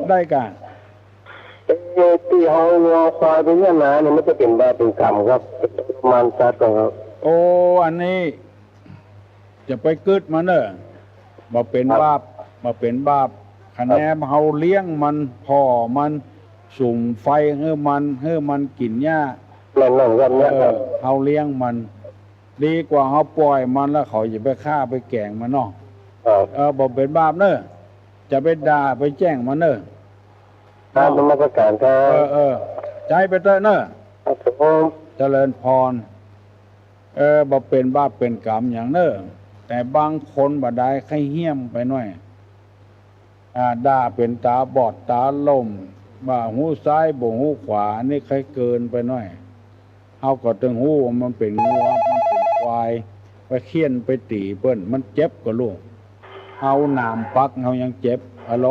ได้กะ ที่เอาวัวควายไปเนี่ยนะเนี่ยมันจะเป็นบาปเป็นกรรมครับประมาณสัตว์ครับ โอ้อันนี้ จะไปกึดมันเนอะมาเป็นบาปคะแนนเฮาเลี้ยงมันพ่อมันสุ่มไฟให้มันกินหญ้า นั่นครับเนี่ยครับ เฮาเลี้ยงมัน ดีกว่าเฮาปล่อยมันแล้วเขาจะไปฆ่าไปแกล้งมันเนาะ ครับ บ่เป็นบาปเนอะจะไปด่าไปแจ้งมันเนอะ ครับนมัสการครั เอบ ใจไปเถอะเนอะ ครับผม เจริญพรบ่เป็นบาปเป็นกรรมอย่างเนอะแต่บางคนบ่ได้ใครเหี้ยมไปหน่อยด่าเป็นตาบอดตาล่มบ่าหูซ้ายบ่หูขวานี่ใครเกินไปหน่อยเฮาก็ตึงหูว่ามันเป็นงัวมันเป็นควายไปเคี่ยนไปตีเปิ้นมันเจ็บกว่าลูกเฮาหนามปักเฮายังเจ็บอะโหล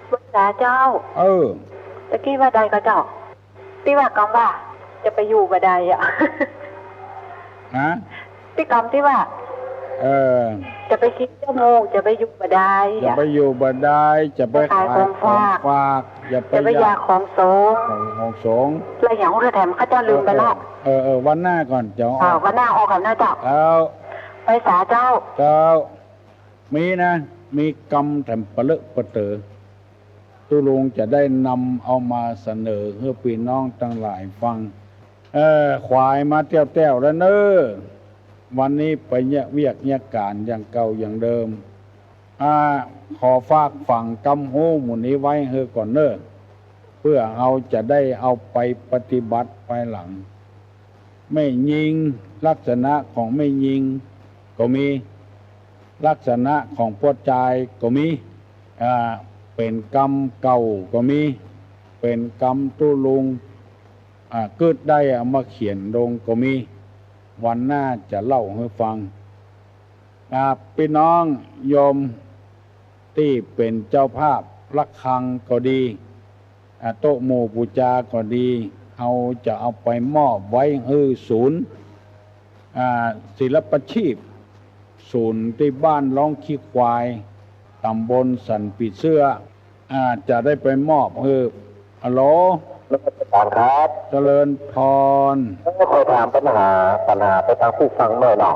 ภาษาเจ้า ตะกี้ว่าใดก็เจ้าที่ว่ากำว่า จะไปอยู่บ่ได้อ่ะ ฮะ ที่กำที่ว่า จะไปคิดชั่วโมงจะไปอยู่บ่ได้ จะ อ่ะ ไปอยู่บ่ได้จะไปขายของฝากอย่าไป จะไปอยากของโสง ของสงฆ์ แล้วอย่างว่าแถมข้าเจ้าลืมไปละ วันหน้าก่อนเจ้า วันหน้าออกกับหน้าเจ้า แล้ว ไปสาเจ้า เจ้ามีนะ มีกรรมแถมปะเลอะปะเตอตุลุงจะได้นำเอามาเสนอให้พี่น้องทั้งหลายฟังควายมาเตี้ยวๆแล้วเนอะวันนี้ไปเนี่ยเวียกเนี่ยการอย่างเก่าอย่างเดิมขอฝากฝังกำหูหมุนี้ไว้เฮอก่อนเนอะเพื่อเราจะได้เอาไปปฏิบัติไปหลัง ไม่ยิงลักษณะของไม่ยิงก็มีลักษณะของพวดใจก็มีเป็นกรรมเก่าก็มีเป็นกรรมตุลุงเกิดได้เอามาเขียนลงก็มีวันหน้าจะเล่าให้ฟังพี่น้องโยมที่เป็นเจ้าภาพระฆังก็ดีโต๊ะหมู่บูชาก็ดีเอาจะเอาไปมอบไว้ให้ศูนย์ศิลปชีพศูนย์ที่บ้านร้องขี้ควายตำบลสันปีเสื้อจะได้ไปมอบให้ฮัลโหล นมัสการครับ เจริญพร ขอถามปัญหาไปทางผู้ฟังหน่อยเนาะ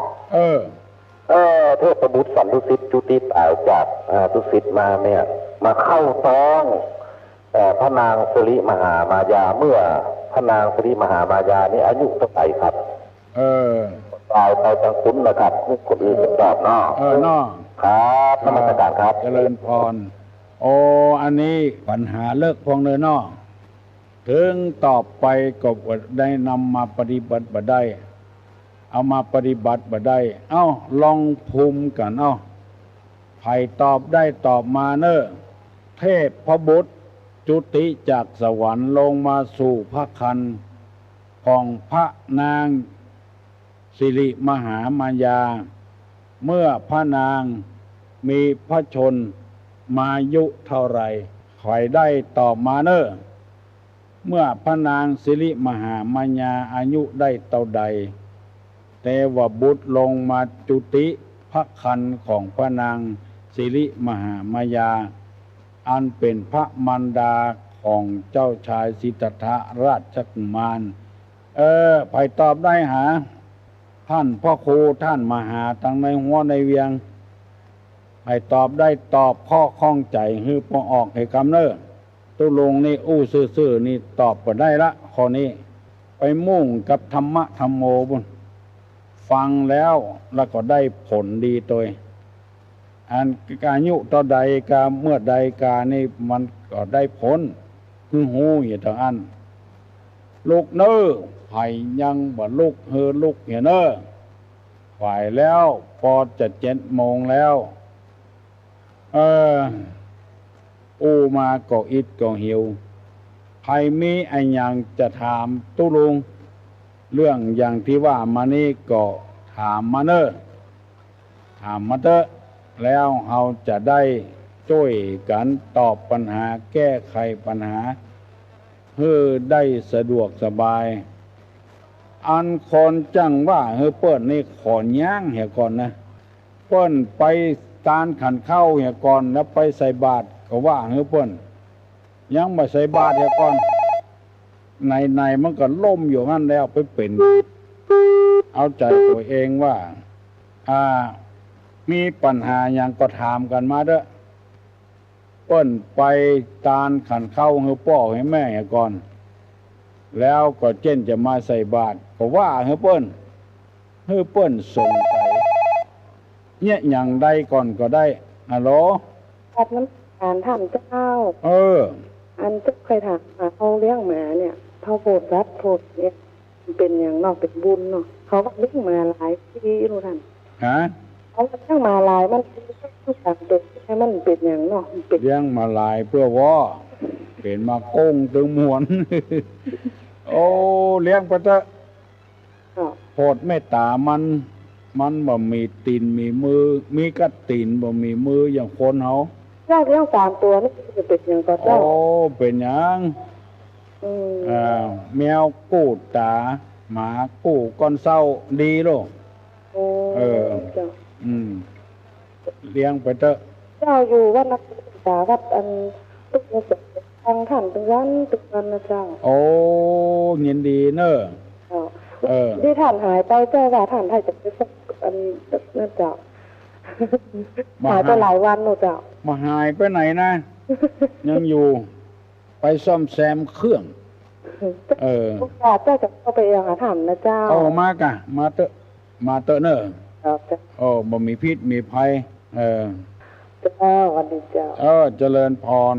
เทพบุตรสันตุสิทธิ์จุติตายจากตุสิทธิ์มาเนี่ยมาเข้าต้องพระนางสิริมหามายาเมื่อพระนางสิริมหามายานี่อายุเท่าไหร่ครับตายไปทางคุณนะครับคนอื่นจะตอบเนาะเนาะครับนมัสการครับเจริญพรอันนี้ปัญหาเลิกพองเลยเนาะถึงตอบไปก็ได้นำมาปฏิบัติบ่ได้เอามาปฏิบัติบ่ได้ลองภูมิกันใครตอบได้ตอบมาเนอะเทพพบุตรจุติจากสวรรค์ลงมาสู่พระคันของพระนางสิริมหามายาเมื่อพระนางมีพระชนมายุเท่าไรใครได้ตอบมาเนอะเมื่อพระนางสิริมหามายาอายุได้เท่าใดเทวบุตรลงมาจุติพระคันของพระนางสิริมหามายาอันเป็นพระมารดาของเจ้าชายสิทธัตถะราชกุมารไปตอบได้หาท่านพ่อครูท่านมหาตั้งในหัวในเวียงให้ตอบได้ตอบข้อข้องใจฮือพอออกให้กำเนิดตุลงนี่ซื่อๆนี่ตอบก็ได้ละข้อนี้ไปมุ่งกับธรรมะธรรมโมบุญฟังแล้วก็ได้ผลดีตัวอันการยุต่อใดกาเมื่อใดกานี่มันก็ได้ผลคือหูอย่างต่างอันลูกเน้อไผ่ยังบ่ลูกลูกเห็นเน้อฝ่ายแล้วพอจะ7 โมงแล้วมาก็อิดก็หิวใครมีไอ้ยังจะถามตุลุงเรื่องอย่างที่ว่ามานี่ก็ถามมาเนอะถามมาเถอะ แล้วเราจะได้ช่วยกันตอบปัญหาแก้ไขปัญหาเพื่อได้สะดวกสบายอันคนจังว่าเฮ้เปิ้นนี่ขอย่างเหี่ยก่อนนะเปิ้นไปตานขันเข้าเหี่ยก่อนแล้วไปใส่บาตรก็ว่าเฮ้เปิ้นยังมาใส่บาตรเหี่ยก่อนในมันก็ล่มอยู่นั่นแล้วไปเป็นเอาใจตัวเองว่ามีปัญหาอย่างก็ถามกันมาเด้อเปิ้นไปตานขันเข้าให้พ่อให้แม่เหี่ยก่อนแล้วก็เจนจะมาใส่บาตรก็ว่าเฮ้เปิ้นสงสัยเนี่ยอย่างใดก่อนก็ได้ฮัลโหลครับน้ำการถามเจ้าอันจะเคยถามเขาเลี้ยงหมาเนี่ยเขาโพดรัดโพดเนี่ยเป็นอย่างนอกเป็นบุญเนาะเขาเลี้ยงมาหลายปีรู้ทันเขาเลี้ยงมาหลายมันทุกอย่างเด็กให้มันเป็นอย่างเนาะเลี้ยงมาหลายเพื่อว่าเป็นมาโก้งตึงหมวนโอ้เลี้ยงไปเถอะโพดเมตตามันบ่มีตีนมีมือมีกระตีนบ่มีมืออย่างคนเฮาเจ้าเลี้ยง3 ตัวนี่จะเป็นอย่างก็เจ้าโอ้เป็นอย่างแมวกู้ตาหมากู้ก้อนเศร้าดีโลเจ้าเลี้ยงไปเถอะเจ้าอยู่วัดนักศึกษาวัดอันตุกเสกทางท่านทุกวันนะเจ้าโอ้ยินดีเนอะที่ท่านหายไปเจ้าว่าท่านไทยจะไปสักอันนั่นเจ้าหายไปหลายวันหนูเจ้ามาหายไปไหนนะยังอยู่ไปซ่อมแซมเครื่องทุกอย่างเจ้าจะเข้าไปเองถามนะเจ้ามากะมาเตอะเนอะบ่มีพิษมีภัยเจ้าวันดีเจ้าเจริญพร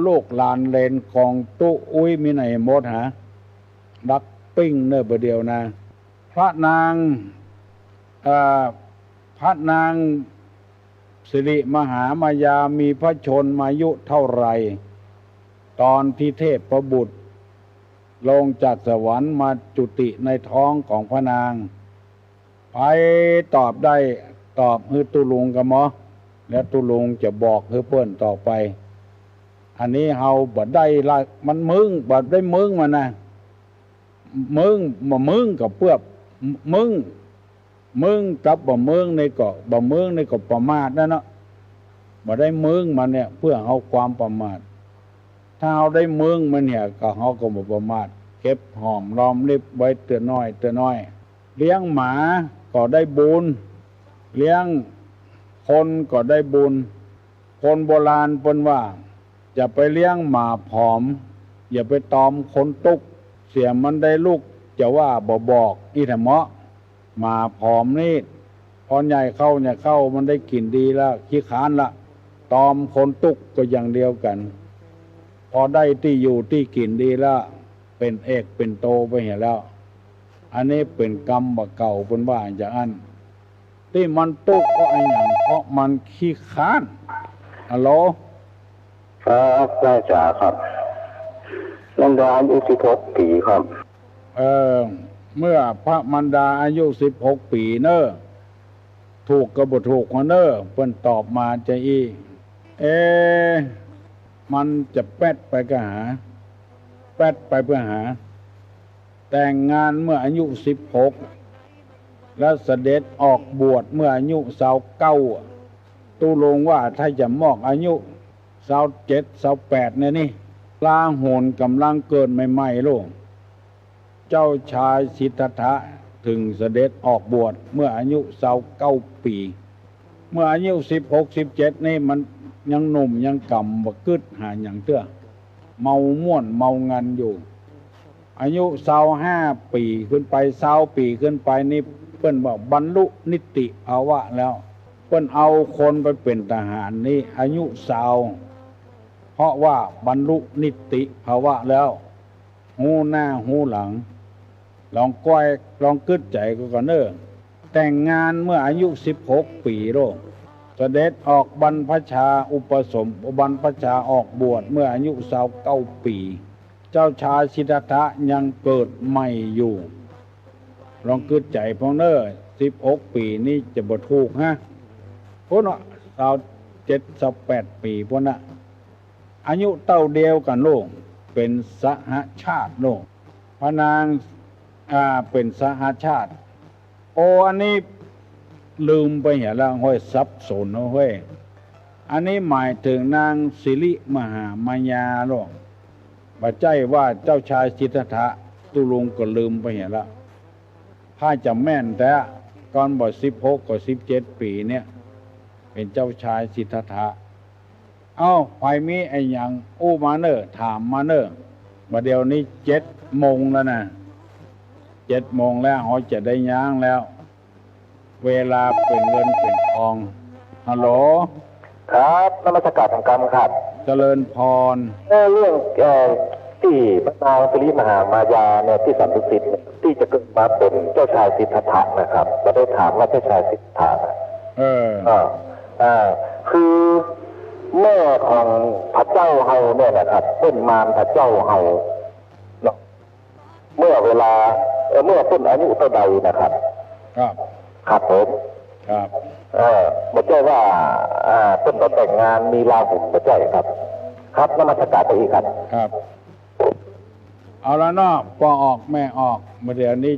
ลูกหลานเลนของตู้อุ้ยมีไหนหมดฮะดักปิ้งเนอะประเดียวนะพระนางสิริมหามายามีพระชนมายุเท่าไรตอนที่เทพประบุตรลงจากสวรรค์มาจุติในท้องของพระนางไปตอบได้ตอบฮือตุลุงกับหมอแล้วตุลุงจะบอกฮือเปิ้นต่อไปอันนี้เฮาบ่ได้ละมันมึงบ่ได้มึงมันนะมึงกับเพื่อมึงกับบ่มึงในก็บ่มึงในก็ประมาทนะเนาะบ่ได้มึงมันเนี่ยเพื่อเฮาความประมาทถ้าเฮาได้มึงมันเนี่ยก็เฮาก็บ่ประมาทเก็บหอมรอมริบไว้เตือนน้อยเลี้ยงหมาก็ได้บุญเลี้ยงคนก็ได้บุญคนโบราณเพิ่นว่าอย่าไปเลี้ยงหมาผอมอย่าไปตอมคนตุกเสียมันได้ลูกจะว่าบ่บอกอีแถมเหมาะหมาผอมนี่พอใหญ่เข้ามันได้กลิ่นดีแล้วขี้ค้านละตอมคนตุกก็อย่างเดียวกันพอได้ที่อยู่ที่กลิ่นดีแล้วเป็นเอกเป็นโตไปเห็นแล้วอันนี้เป็นกรรมบ่เก่าเป็นว่าอย่างนั้นที่มันตุกเพราะอะไรอย่างเพราะมันขี้ค้านฮัลโหลครับได้จ่าครับนันดาอายุ16 ปีครับเมื่อพระมันดาอายุ16 ปีเนอะถูกกระบถูกมาเนอะเพิ่นตอบมาจะมันจะแป๊ดไปก็หาแป๊ดไปเพื่อหาแต่งงานเมื่ออายุ16แล้วเสด็จออกบวชเมื่ออายุ29ตู้ลงว่าถ้าจะมอกอายุ27 28เนี่ยนี่ลาโหนกำลังเกิดใหม่ๆโลกเจ้าชายสิทธัตถะถึงเสด็จออกบวชเมื่ออายุ29 ปีเมื่ออายุ16 17นี่มันยังหนุ่มยังกำบ่กึดหาอย่างเตื้อเมาม่วนเมางันอยู่อายุ25 ปีขึ้นไป20 ปีขึ้นไปนี่เพิ่นว่าบรรลุนิติภาวะแล้วเพิ่นเอาคนไปเป็นทหารนี่อายุ20เพราะว่าบรรลุนิติภาวะแล้วหูหน้าหูหลังลองก้อยลองกึดใจก็เนอะแต่งงานเมื่ออายุ16 ปีโลกเสด็จออกบรรพชาอุปสมบรรพชาออกบวชเมื่ออายุ29 ปีเจ้าชายสิทธัตถะยังเกิดใหม่อยู่ลองกึดใจพองเนอะ16 ปีนี่จะบ่ถูกฮะ พุ่นเนาะ27-28 ปีพุ่นน่ะอายุเท่าเดียวกันโลกเป็นสหชาติโลกพระนางเป็นสหชาติโออันนี้ลืมไปเห็นแล้วห้อยสับสนห้อยอันนี้หมายถึงนางสิริมหามายาโลกบ่ใจว่าเจ้าชายสิทธัตถะตุลุงก็ลืมไปเห็นแล้วถ้าจะแม่นแต่ก่อนบ่16ก็17 ปีเนี่ยเป็นเจ้าชายสิทธัตถะเอ้าไผมีไอ้หยังอู้มาเน้อถามมาเน้อบัดเดี๋ยวนี้7 โมงแล้วนะ7 โมงแล้วเฮาจะได้ย่างแล้วเวลาเป็นเงินเป็นทองฮัลโหลครับนมัสการทางกรรมครับเจริญพรเรื่องที่พระนางสิริมหามายาเนี่ยที่สันตุสิทธิ์ที่จะเกิดมาเป็นเจ้าชายสิทธัตถะนะครับเราได้ถามว่าเจ้าชายสิทธัตถะคือแม่ของพระเจ้าเฮาเนี่ยนะครับเป็นมารพระเจ้าเฮาเมื่อเวลาเมื่อต้นอายุเท่าใดนะครับครับผมครับไม่ใช่ว่าต้นเราแต่งงานมีลาหุไม่ใช่ครับครับนมัสการไปอีกครับครับเอาละเนาะพอออกแม่ออกเมื่อเดี๋ยวนี้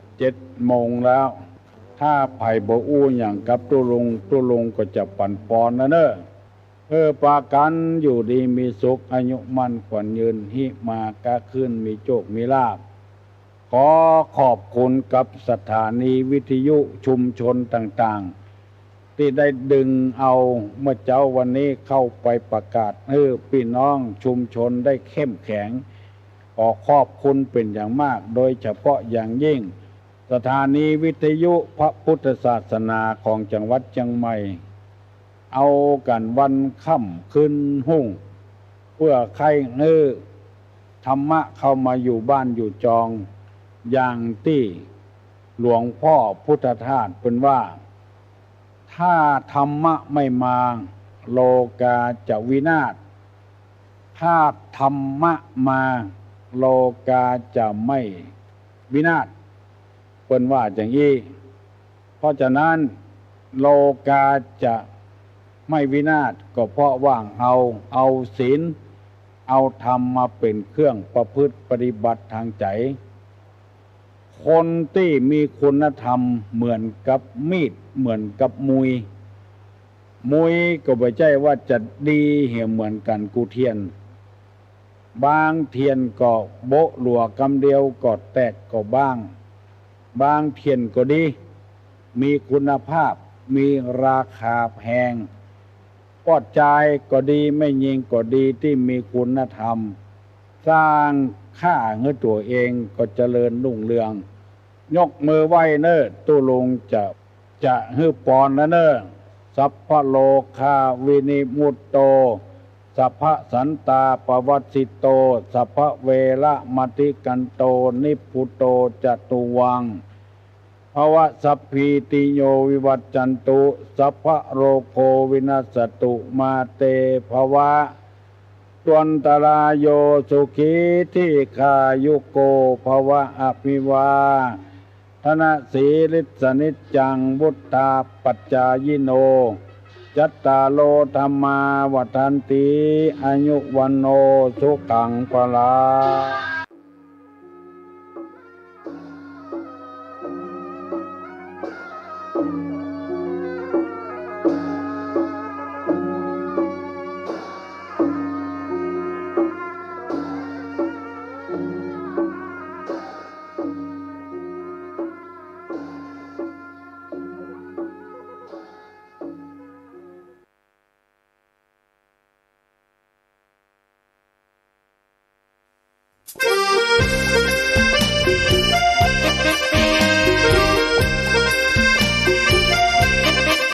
7 โมงแล้วถ้าไผ่บ่อู้อย่างกับตุลุงก็จะปั่นปอนนะเน้อปากันอยู่ดีมีสุขอายุมั่นขวัญยืนหิมากะขึ้นมีโชคมีลาภขอขอบคุณกับสถานีวิทยุชุมชนต่างๆที่ได้ดึงเอาเมื่อเจ้าวันนี้เข้าไปประกาศให้พี่น้องชุมชนได้เข้มแข็งขอขอบคุณเป็นอย่างมากโดยเฉพาะอย่างยิ่งสถานีวิทยุพระพุทธศาสนาของจังหวัดเชียงใหม่เอากันวันค่ำคืนหุ่งเพื่อใครธรรมะเข้ามาอยู่บ้านอยู่จองอย่างที่หลวงพ่อพุทธทาสเป็นว่าถ้าธรรมะไม่มาโลกาจะวินาศถ้าธรรมะมาโลกาจะไม่วินาศเป็นว่าอย่างนี้เพราะฉะนั้นโลกาจะไม่วินาศก็เพราะว่าเอาศีลเอาธรรมมาเป็นเครื่องประพฤติปฏิบัติทางใจคนที่มีคุณธรรมเหมือนกับมีดเหมือนกับมุยก็ไม่ใช่ว่าจะดีเหมือนกันกูเทียนบางเทียนก็โบะหลัวกำเดียวก็แตกก็บ้างบางเทียนก็ดีมีคุณภาพมีราคาแพงปลอดใจก็ดีไม่ยิงก็ดีที่มีคุณธรรมสร้างค่าเงินตัวเองก็เจริญรุ่งเรืองยกมือไหว้เน้อตุลุงจะฮือปอนนะเน้อสัพพโลคาวินิมุตโตสัพพสันตาปวัสสิโตสัพพเวระมติกันโตนิพุโตจตุวังภวะสัพพิติโยวิวัจจันตุสัพพโรโควินัสสตุมาเตภวะตวันตรายโยสุขีทิคายุโกภวะอภิวาทนาสีลิสนิจจังบุตตาปัจจายโนจัตตาโลธรรมาวัฏันติอายุวันโนสุขังภะลัง